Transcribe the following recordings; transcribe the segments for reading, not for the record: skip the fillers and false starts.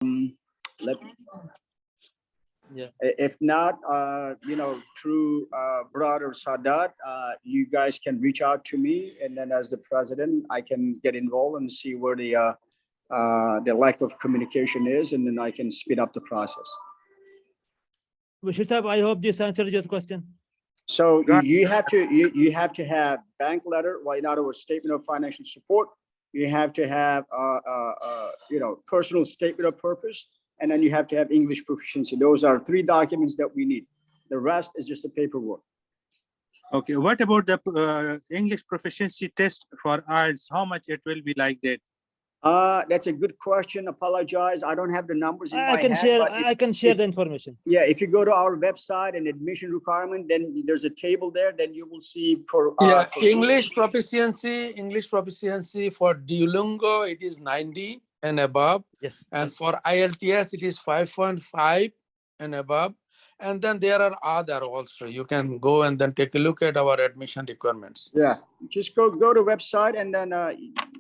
let Yeah. if not, through Brother Sadat, you guys can reach out to me, and then as the president, I can get involved and see where the lack of communication is, and then I can speed up the process. Bashir Saab, I hope this answers your question. So you have to have bank letter, well, in other words, statement of financial support. You have to have personal statement of purpose, and then you have to have English proficiency. Those are 3 documents that we need. The rest is just a paperwork. Okay, what about the English proficiency test for IELTS? How much it will be like that? That's a good question. Apologize, I don't have the numbers in my head. I can share the information. Yeah, if you go to our website and admission requirement, then there's a table there. Then you will see for English proficiency for Duolingo it is 90 and above. Yes. And for IELTS it is 5.5 and above. And then there are other also. You can go and then take a look at our admission requirements. Yeah, just go to website, and then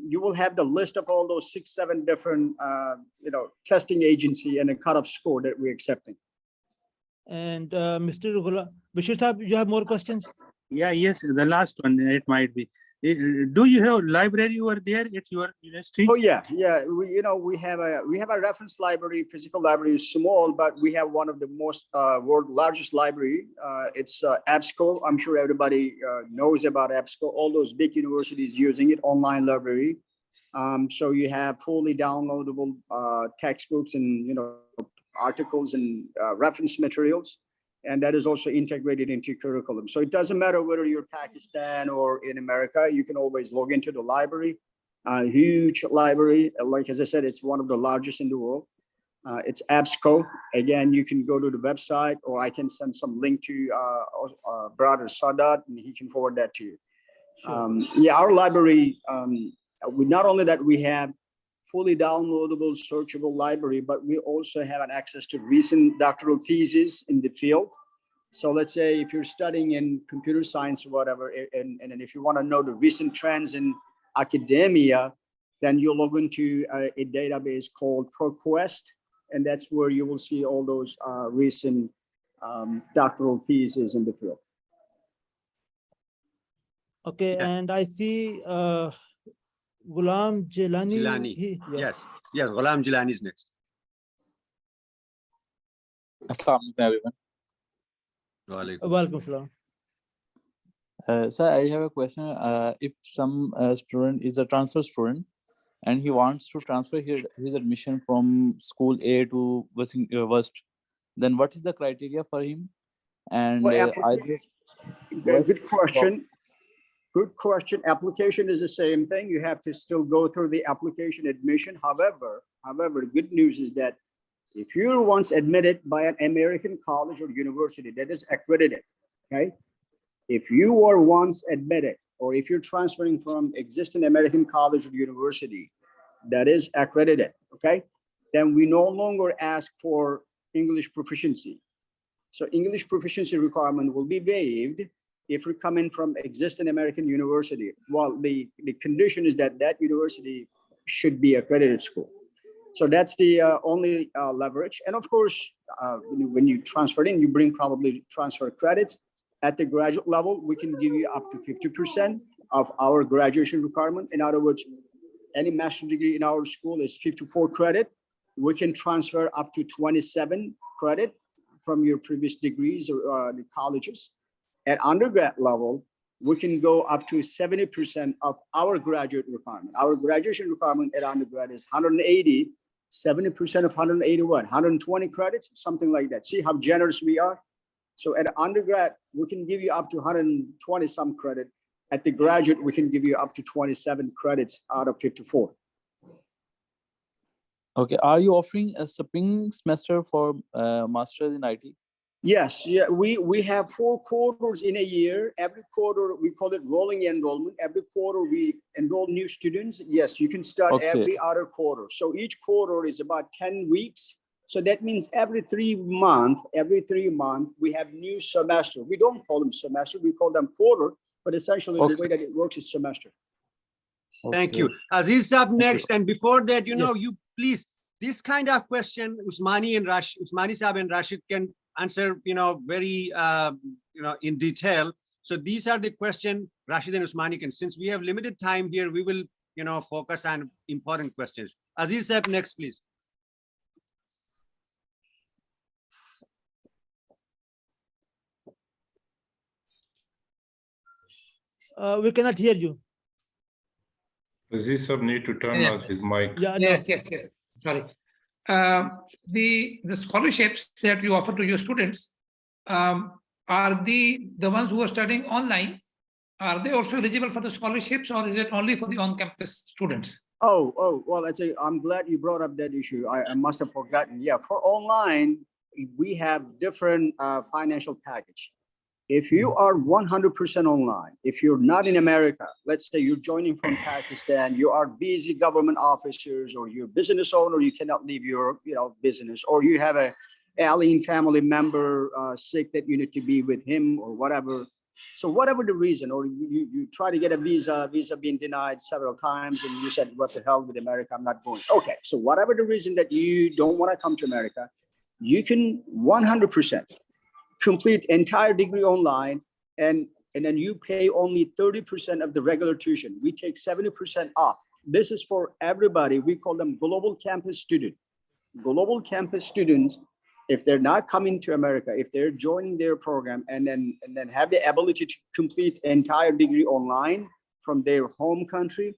you will have the list of all those 6-7 different testing agency and a cutoff score that we're accepting. And Mr. Bashir Saab, you have more questions? Yeah, yes, the last one it might be. Do you have library over there at your university? Oh yeah. We have a reference library. Physical library is small, but we have one of the most world largest library. It's EBSCO. I'm sure everybody knows about EBSCO. All those big universities using it, online library. So you have fully downloadable textbooks and articles and reference materials. And that is also integrated into curriculum. So it doesn't matter whether you're Pakistan or in America, you can always log into the library. Huge library. Like, as I said, it's one of the largest in the world. It's EBSCO. Again, you can go to the website, or I can send some link to Brother Sadat, and he can forward that to you. Sure. Our library, not only that we have fully downloadable, searchable library, but we also have an access to recent doctoral theses in the field. So let's say if you're studying in computer science or whatever, and if you want to know the recent trends in academia, then you'll log into a database called ProQuest, and that's where you will see all those recent doctoral theses in the field. Okay, Yeah. and I see Ghulam Jilani. Yes, Ghulam Jilani is next. Assalamu alaikum, everyone. Welcome, Salam. Sir, I have a question. If some student is a transfer student and he wants to transfer his admission from school A to West, then what is the criteria for him? And Good question. Good question. Application is the same thing. You have to still go through the application admission. However, the good news is that if you're once admitted by an American college or university that is accredited, okay? If you were once admitted, or if you're transferring from existing American college or university that is accredited, okay? Then we no longer ask for English proficiency. So English proficiency requirement will be waived if you're coming from existing American university. Well, the condition is that that university should be accredited school. So that's the only leverage. And of course, when you transfer in, you bring probably transfer credits. At the graduate level, we can give you up to 50% of our graduation requirement. In other words, any master's degree in our school is 54 credit. We can transfer up to 27 credit from your previous degrees or the colleges. At undergrad level, we can go up to 70% of our graduate requirement. Our graduation requirement at undergrad is 180, 70% of 180 what? 120 credits, something like that. See how generous we are? So at undergrad, we can give you up to 120 some credit. At the graduate, we can give you up to 27 credits out of 54. Okay, are you offering a spring semester for masters in IT? Yes, yeah, we have 4 quarters in a year. Every quarter, we call it rolling enrollment. Every quarter, we enroll new students. Yes, you can start every other quarter. So each quarter is about 10 weeks. So that means every 3 months, we have new semester. We don't call them semester, we call them quarter, but essentially the way that it works is semester. Thank you. Aziz Saab next. And before that, you please this kind of question, Usmani Sahab and Rashid can answer, very, in detail. So these are the questions Rashid and Usmani can. Since we have limited time here, we will, focus on important questions. Aziz Sahab, next, please. We cannot hear you. Aziz sir need to turn Yeah. on his mic. Yeah, no. Yes. Sorry. The scholarships that you offer to your students, are the ones who are studying online, are they also eligible for the scholarships, or is it only for the on-campus students? Well, I'm glad you brought up that issue. I must have forgotten. Yeah, for online, we have different financial package. If you are 100% online, if you're not in America, let's say you're joining from Pakistan, you are busy government officers, or you're a business owner, you cannot leave your business, or you have a alien family member sick that you need to be with him or whatever. So whatever the reason, or you try to get a visa being denied several times, and you said, what the hell with America, I'm not going. Okay, so whatever the reason that you don't want to come to America, you can 100% complete entire degree online, and then you pay only 30% of the regular tuition. We take 70% off. This is for everybody. We call them global campus students. Global campus students, if they're not coming to America, if they're joining their program and then have the ability to complete entire degree online from their home country,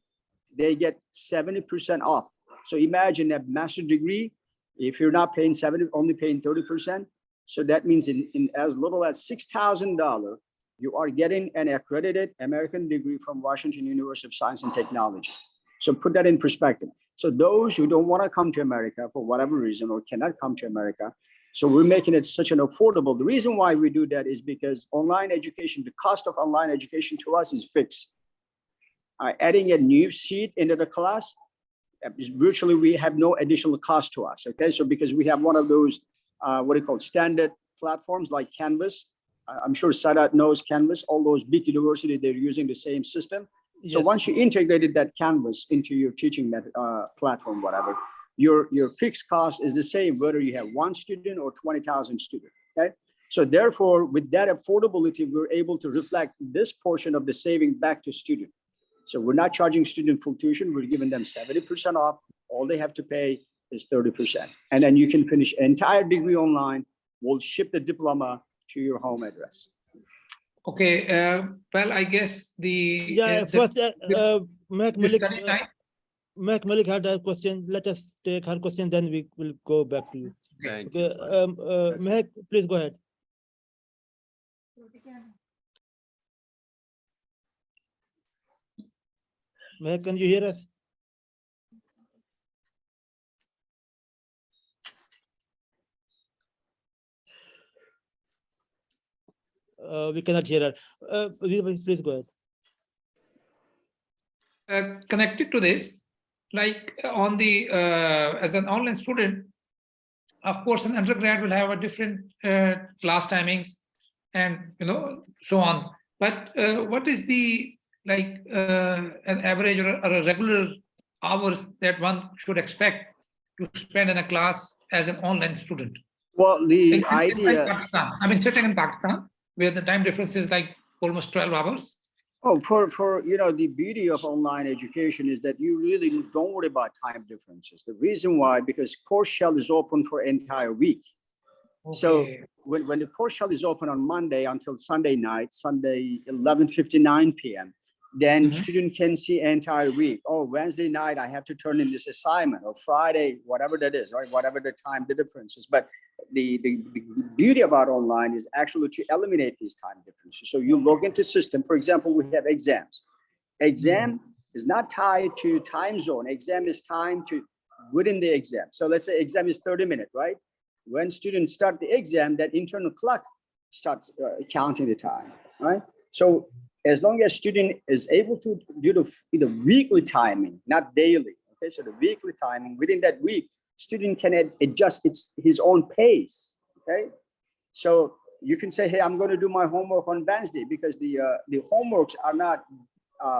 they get 70% off. So imagine a master's degree, if you're not paying 70, only paying 30%. So that means in as little as $6,000, you are getting an accredited American degree from Washington University of Science and Technology. So put that in perspective. So those who don't want to come to America for whatever reason, or cannot come to America, so we're making it such an affordable. The reason why we do that is because online education, the cost of online education to us is fixed. Adding a new seat into the class, virtually we have no additional cost to us. Okay, so because we have one of those standard platforms like Canvas. I'm sure Sadat knows Canvas. All those big universities, they're using the same system. Yes. So once you integrated that Canvas into your teaching platform, whatever, your fixed cost is the same whether you have 1 student or 20,000 students. Okay, so therefore, with that affordability, we're able to reflect this portion of the saving back to student. So we're not charging student full tuition. We're giving them 70% off. All they have to pay is 30%. And then you can finish entire degree online. We'll ship the diploma to your home address. Okay, well, I guess First, Mehak study time. Mehak Malik had a question. Let us take her question, then we will go back to you. Thank Okay, you. Mehak, please go ahead. Mehak, can you hear us? We cannot hear her. Please go ahead. Connected to this, like on the as an online student, of course, an undergrad will have a different class timings, and so on. But what is the an average or a regular hours that one should expect to spend in a class as an online student? Well, the In idea. Pakistan, I mean, sitting in Pakistan, where the time difference is like almost 12 hours. Oh, for the beauty of online education is that you really don't worry about time differences. The reason why, because course shell is open for entire week. Okay. So when the course shell is open on Monday until Sunday night, Sunday 11:59 p.m., then student can see entire week. Oh, Wednesday night, I have to turn in this assignment, or Friday, whatever that is, right? Whatever the time, the differences. But the beauty about online is actually to eliminate these time differences. So you log into system. For example, we have exams. Exam is not tied to time zone. Exam is timed to within the exam. So let's say exam is 30 minutes, right? When students start the exam, that internal clock starts counting the time, right? So as long as student is able to do the weekly timing, not daily. Okay, so the weekly timing within that week, student can adjust his own pace. Okay, so you can say, hey, I'm going to do my homework on Wednesday, because the homeworks are not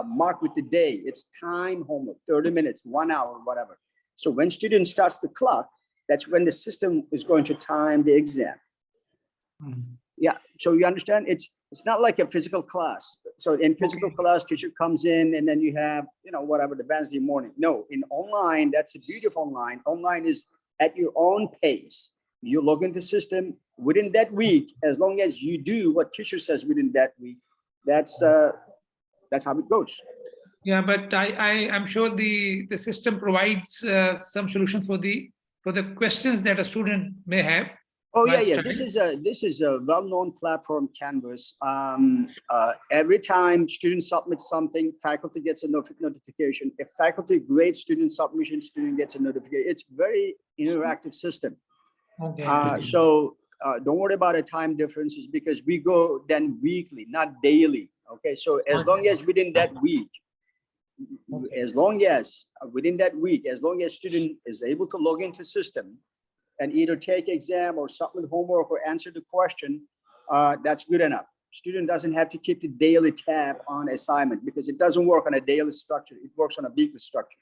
marked with the day. It's time homework, 30 minutes, 1 hour, whatever. So when student starts the clock, that's when the system is going to time the exam. Yeah, so you understand, it's not like a physical class. So in physical class, teacher comes in and then you have, whatever, the Wednesday morning. No, in online, that's the beauty of online. Online is at your own pace. You log into the system within that week, as long as you do what teacher says within that week, that's how it goes. Yeah, but I'm sure the system provides some solutions for the questions that a student may have. Oh yeah, while yeah. studying. This is a well-known platform, Canvas. Every time students submit something, faculty gets a notification. If faculty grades student submission, student gets a notification. It's very interactive system. Okay. So don't worry about a time differences because we go then weekly, not daily. Okay, so as long as within that week, as long as student is able to log into system and either take exam or submit homework or answer the question, that's good enough. Student doesn't have to keep the daily tab on assignment because it doesn't work on a daily structure. It works on a weekly structure.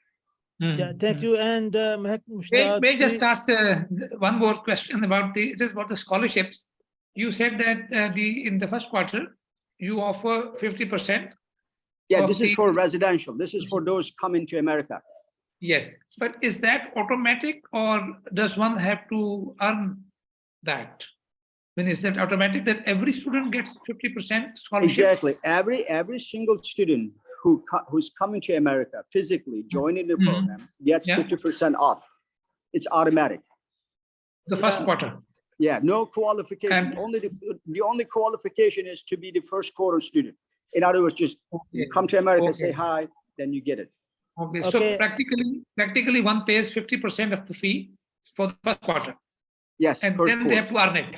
Yeah, thank you. And May I just ask one more question about the scholarships? You said that in the first quarter, you offer 50%. Yeah, this is for residential. This is for those coming to America. Yes, but is that automatic or does one have to earn that? When is that automatic that every student gets 50% scholarship? Exactly. Every single student who's coming to America physically joining the program gets 50% off. It's automatic. The first quarter. Yeah, no qualification. And The only qualification is to be the first quarter student. In other words, just you come to America, say hi, then you get it. Okay, so practically one pays 50% of the fee for the first quarter. Yes, and first then quarter. they have to earn it.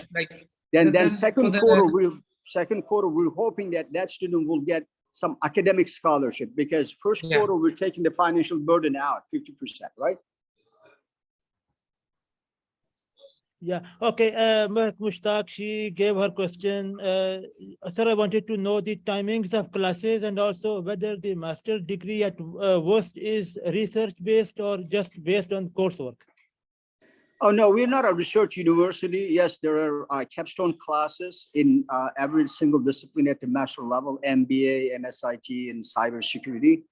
Then second quarter, we're hoping that student will get some academic scholarship because first quarter we're taking the financial burden out 50%, right? Yeah, okay. Mushtaq, she gave her question. Sir, I wanted to know the timings of classes and also whether the master's degree at WUST is research-based or just based on coursework. Oh, no, we're not a research university. Yes, there are capstone classes in every single discipline at the master level, MBA, MSIT, and cybersecurity.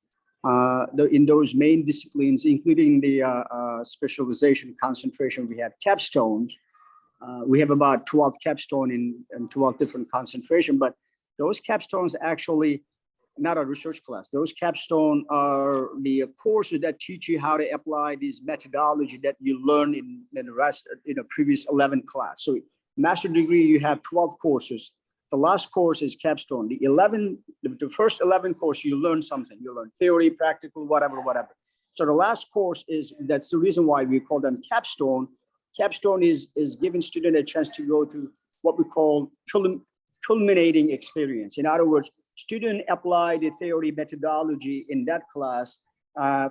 In those main disciplines, including the specialization concentration, we have capstones. We have about 12 capstone in 12 different concentration, but those capstones actually not a research class. Those capstone are the courses that teach you how to apply this methodology that you learn in the rest in a previous 11 class. So master degree, you have 12 courses. The last course is capstone. The first 11 course, you learn something. You learn theory, practical, whatever. So the last course that's the reason why we call them capstone. Capstone is giving student a chance to go through what we call culminating experience. In other words, student apply the theory methodology in that class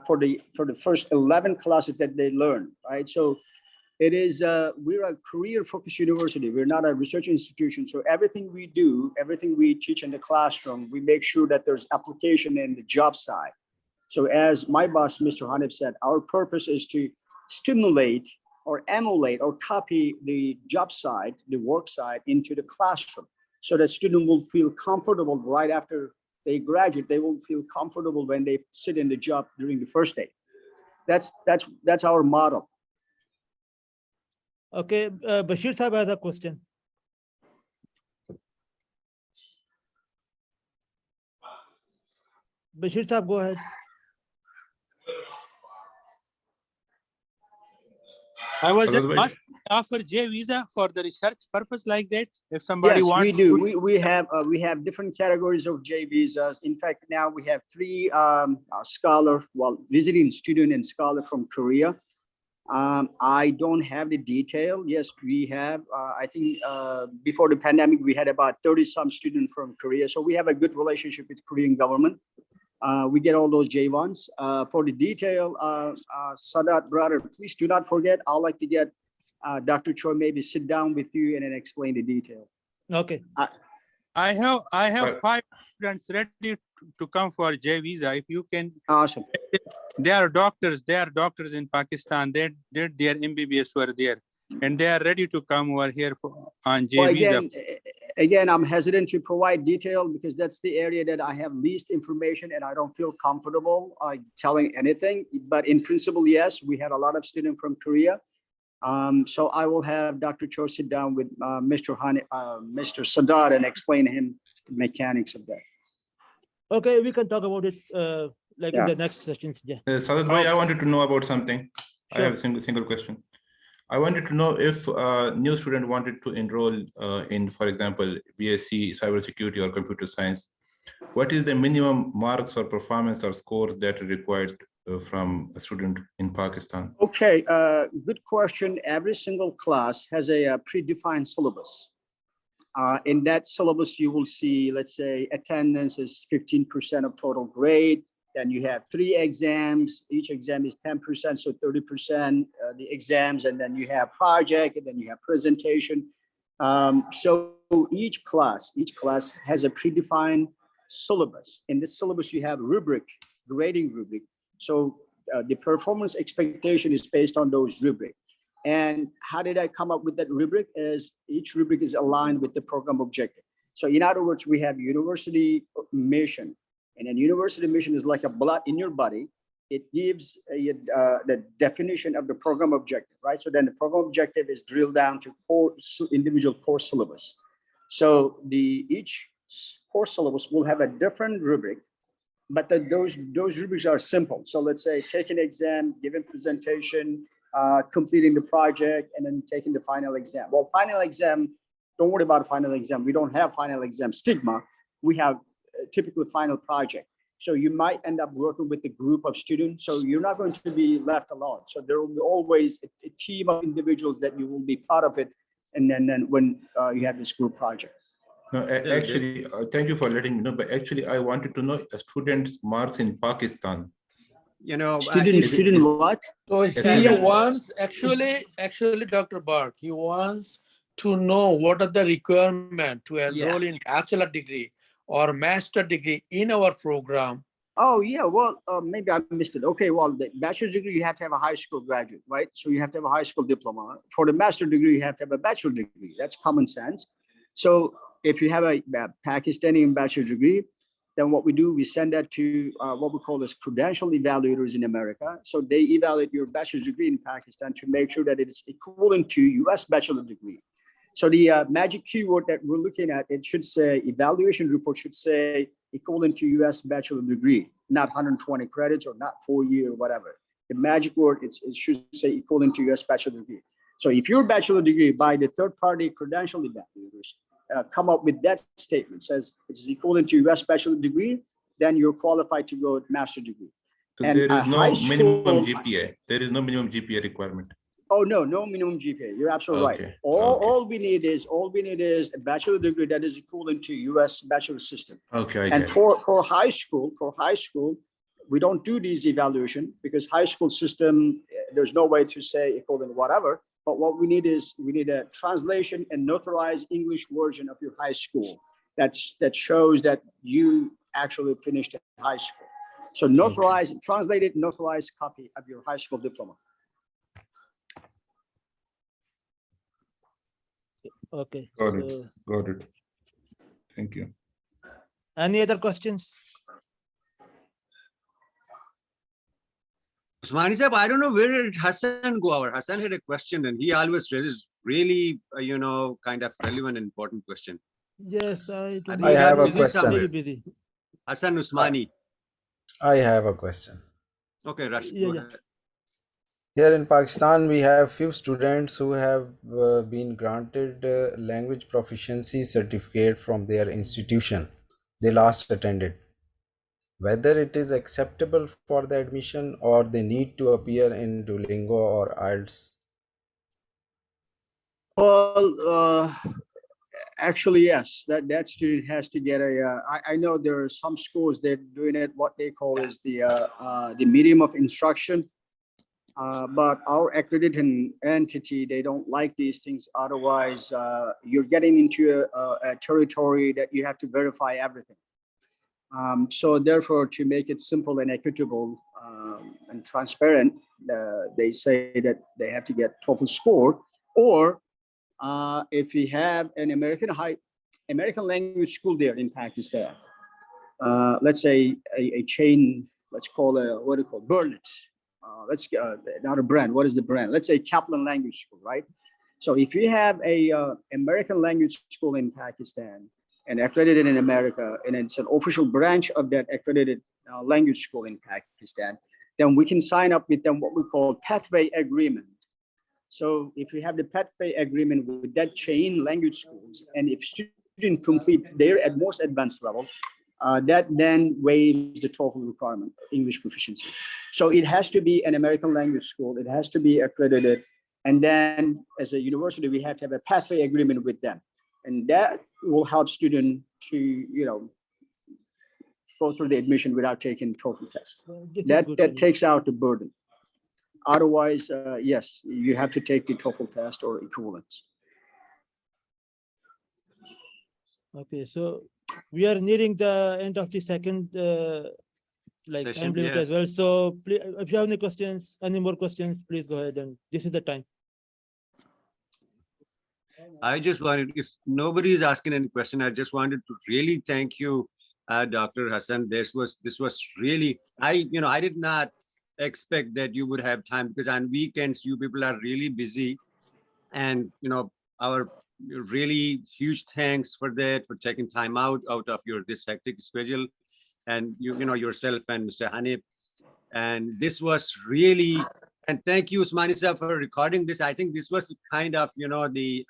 for the first 11 classes that they learn, right? So it is, we're a career-focused university. We're not a research institution. So everything we do, everything we teach in the classroom, we make sure that there's application in the job side. So as my boss, Mr. Hanif said, our purpose is to stimulate or emulate or copy the job side, the work side into the classroom. So that student will feel comfortable right after they graduate. They will feel comfortable when they sit in the job during the first day. That's our model. Okay, Bashir Sahab has a question. Bashir Sahab, go ahead. I was just asked to offer J visa for the research purpose like that. If somebody Yes, wants, we do. We have different categories of J visas. In fact, now we have 3 visiting student and scholar from Korea. I don't have the detail. Yes, we have. I think before the pandemic, we had about 30 some students from Korea. So we have a good relationship with Korean government. We get all those J1s. For the detail, Sadat brother, please do not forget. I'd like to get Dr. Choi maybe sit down with you and then explain the detail. Okay. I have 5 students ready to come for J visa. If you can, Awesome. They are doctors. They are doctors in Pakistan. They did their MBBS over there, and they are ready to come over here on J Well, visa. again, I'm hesitant to provide detail because that's the area that I have least information and I don't feel comfortable telling anything. But in principle, yes, we had a lot of students from Korea. So I will have Dr. Cho sit down with Mr. Sadar and explain him the mechanics of that. Okay, we can talk about it like in Yeah. the next sessions. Yeah. Sadat bhai, I wanted to know about something. I have a Sure. single question. I wanted to know if a new student wanted to enroll in, for example, BSc cybersecurity or computer science, what is the minimum marks or performance or scores that are required from a student in Pakistan? Okay, good question. Every single class has a predefined syllabus. In that syllabus, you will see, let's say, attendance is 15% of total grade. Then you have 3 exams. Each exam is 10%, so 30% the exams, and then you have project, and then you have presentation. So each class has a predefined syllabus. In this syllabus, you have rubric, grading rubric. So the performance expectation is based on those rubric. And how did I come up with that rubric? Is each rubric is aligned with the program objective. So in other words, we have university mission. And a university mission is like a blood in your body. It gives the definition of the program objective, right? So then the program objective is drilled down to individual course syllabus. So each course syllabus will have a different rubric, but those rubrics are simple. So let's say take an exam, giving presentation, completing the project, and then taking the final exam. Well, final exam, don't worry about final exam. We don't have final exam stigma. We have typically final project. So you might end up working with a group of students. So you're not going to be left alone. So there will be always a team of individuals that you will be part of it. And then when you have this group project. No, actually, thank you for letting me know, but actually I wanted to know a student's marks in Pakistan. You know, Student what? So he wants, actually, Dr. Bark, he wants to know what are the requirements to enroll in bachelor degree or master degree in our program. Oh, yeah. Well, maybe I missed it. Okay. Well, the bachelor's degree, you have to have a high school graduate, right? So you have to have a high school diploma. For the master degree, you have to have a bachelor degree. That's common sense. So if you have a Pakistani bachelor's degree, then what we do, we send that to what we call as credential evaluators in America. So they evaluate your bachelor's degree in Pakistan to make sure that it is equivalent to US bachelor degree. So the magic keyword that we're looking at, it should say, evaluation report should say equivalent to US bachelor degree, not 120 credits or not 4 year or whatever. The magic word, it should say equivalent to US bachelor degree. So if your bachelor degree by the third party credential evaluators come up with that statement, says it is equivalent to US bachelor degree, then you're qualified to go master degree. So And there is no minimum school, GPA. There is no minimum GPA requirement. Oh, no minimum GPA. You're absolutely Okay. right. All we need is a bachelor degree that is equivalent to US bachelor system. Okay. And for high school, we don't do these evaluation because high school system, there's no way to say equivalent whatever. But what we need a translation and notarized English version of your high school that shows that you actually finished high school. So notarized, translated, notarized copy of your high school diploma. Okay. Got it. Thank you. Any other questions? Usmani Sahib, I don't know where did Hassan go. Our Hassan had a question and he always raises really, kind of relevant and important question. Yes, I don't I have a busy question. somewhere. Very busy. Hassan Usmani. I have a question. Okay, Rashid, Yeah, go yeah. ahead. Here in Pakistan, we have few students who have been granted language proficiency certificate from their institution they last attended. Whether it is acceptable for the admission or they need to appear in Duolingo or IELTS. Well, actually, yes, that student has to get I know there are some schools that are doing it, what they call is the medium of instruction. But our accrediting entity, they don't like these things. Otherwise, you're getting into a territory that you have to verify everything. So therefore, to make it simple and equitable and transparent, they say that they have to get TOEFL score, or if we have an American language school there in Pakistan, let's say a chain, let's call it, what do you call it, Burnett. Let's not a brand. What is the brand? Let's say Kaplan Language School, right? So if you have a American language school in Pakistan and accredited in America, and it's an official branch of that accredited language school in Pakistan, then we can sign up with them what we call pathway agreement. So if we have the pathway agreement with that chain language schools, and if students complete their at most advanced level, that then waives the TOEFL requirement, English proficiency. So it has to be an American language school. It has to be accredited. And then as a university, we have to have a pathway agreement with them. And that will help students to, go through the admission without taking TOEFL test. That takes out the burden. Otherwise, yes, you have to take the TOEFL test or equivalents. Okay, so we are nearing the end of the second time limit as well. So please, if you have any questions, any more questions, please go ahead, and this is the time. I just wanted, if nobody is asking any question, I just wanted to really thank you, Dr. Hassan. This was really, I did not expect that you would have time, because on weekends you people are really busy, and our really huge thanks for that, for taking time out of your this hectic schedule, and yourself and Mr. Hanif. And this was really, and thank you, Usmani sir, for recording this. I think this was kind of the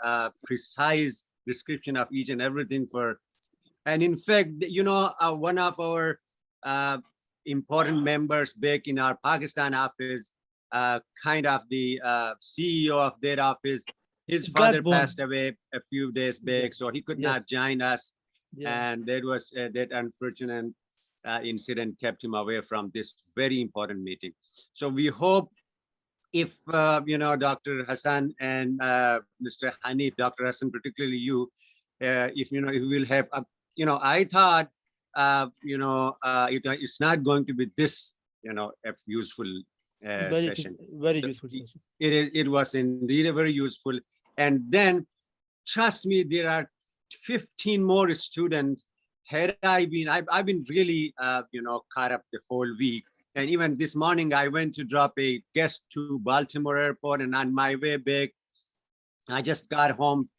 precise description of each and everything and in fact, one of our important members back in our Pakistan office, kind of the CEO of that office, his father passed away a few days back, so he could not join us. And that was that unfortunate incident kept him away from this very important meeting. So we hope if Dr. Hassan and Mr. Hanif, Dr. Hassan, particularly you, if you will have I thought it's not going to be this a useful session. Very useful session. It was indeed a very useful. And then trust me, there are 15 more students. Had I've been really caught up the whole week. And even this morning, I went to drop a guest to Baltimore Airport, and on my way back, I just got home,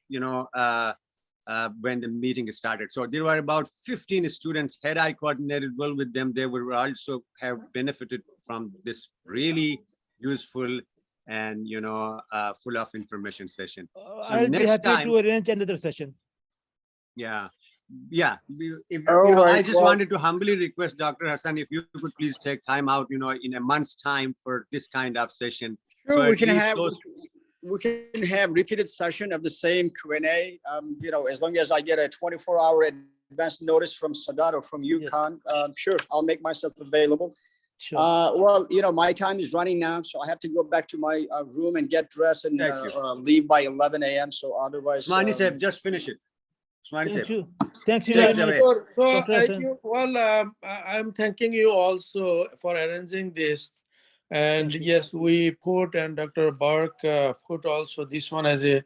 when the meeting started. So there were about 15 students. Had I coordinated well with them, they would also have benefited from this really useful and full of information session. So I'll be happy to arrange another session. Yeah. I just wanted to humbly request Dr. Hassan, if you could please take time out, in a month's time for this kind of session. Sure, so we can have repeated session of the same Q&A. As long as I get a 24-hour advance notice from Sadat or from UConn, sure, I'll make myself available. Sure. Well, my time is running now, so I have to go back to my room and get dressed and leave by 11 a.m. So otherwise, Usmani Saib, just finish it. Thank you. Thank you Yeah, very much. so I'm thanking you also for arranging this. And yes, we put, and Dr. Bark put also this one as a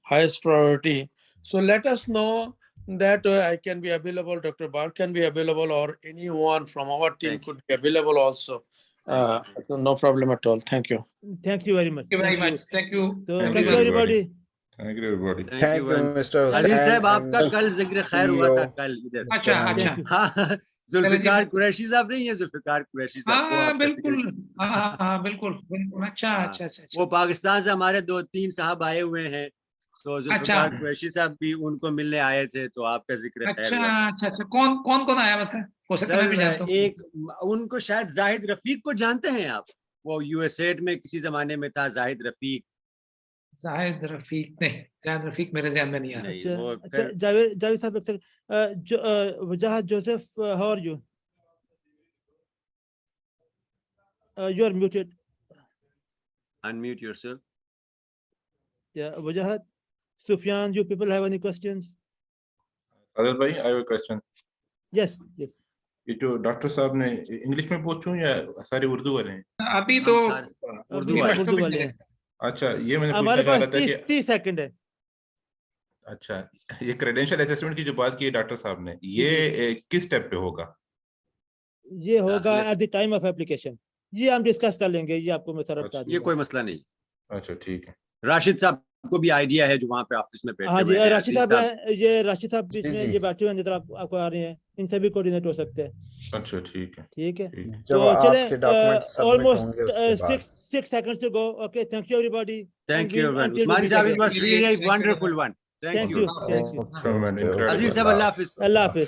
highest priority. So let us know that I can be available, Dr. Bark can be available, or anyone from our team could be available also. No problem at all. Thank you. Thank you very much. Thank you very much. Thank you. So, Thank thank you, you everybody. Thank you, everybody. Thank you, Mr. Aziz Hussain. Saib, आपका कल जिक्र खैर हुआ था कल इधर. अच्छा. जुल्फिकार कुरैशी साहब नहीं है, जुल्फिकार कुरैशी साहब. हाँ बिल्कुल. हाँ बिल्कुल. अच्छा. वो पाकिस्तान से हमारे 2-3 साहब आए हुए हैं, तो जुल्फिकार कुरैशी साहब भी उनको मिलने आए थे, तो आपका जिक्र खैर हुआ. अच्छा. कौन आया मतलब? हो सकता है मैं भी जानता हूँ. एक उनको शायद जाहिद रफीक को जानते हैं आप, वो यूएसएड में किसी जमाने में था, जाहिद रफीक. जाहिद रफीक मेरे ध्यान में नहीं आ रहा. अच्छा, जावेद साहब, वजाहत Joseph, how are you? You are muted. Unmute yourself. Yeah, Wajahat, Sufyan, you people have any questions? Adil bhai, I have a question. Yes. ये जो डॉक्टर साहब ने इंग्लिश में पूछूं या सारे उर्दू वाले हैं? अभी तो हम सारे उर्दू वाले। उर्दू वाले हैं। अच्छा, ये मैंने हमारे पूछना चाह पास रहा था 30 कि सेकंड है। अच्छा, ये क्रेडेंशियल असेसमेंट की जो बात की है डॉक्टर साहब ने, ये किस स्टेप पे होगा? ये होगा दाखिले at the time of application. ये हम डिस्कस कर लेंगे, ये आपको मैं सारा बता अच्छा, ये दूंगा। कोई मसला नहीं। अच्छा ठीक है। राशिद साहब को भी आइडिया है जो वहाँ पे ऑफिस में बैठे हाँ जी, हुए हैं। राशिद अजीज साहब, ये राशिद साहब बीच जी, में जी। ये बैठे हुए हैं, आपको आ रहे हैं, इनसे भी कोऑर्डिनेट हो सकते हैं। अच्छा ठीक है। ठीक है, ठीक है। जब तो चले, आपके डॉक्यूमेंट सबमिट होंगे ऑलमोस्ट उसके बाद। 6 seconds to go. Okay, thank you everybody. Thank you everyone. Until we Usmani meet साहब, again. It was really wonderful one. Thank Thank you. you, thank you. From an Okay, incredible- अजीज साहब, अल्लाह हाफिज। अल्लाह हाफिज।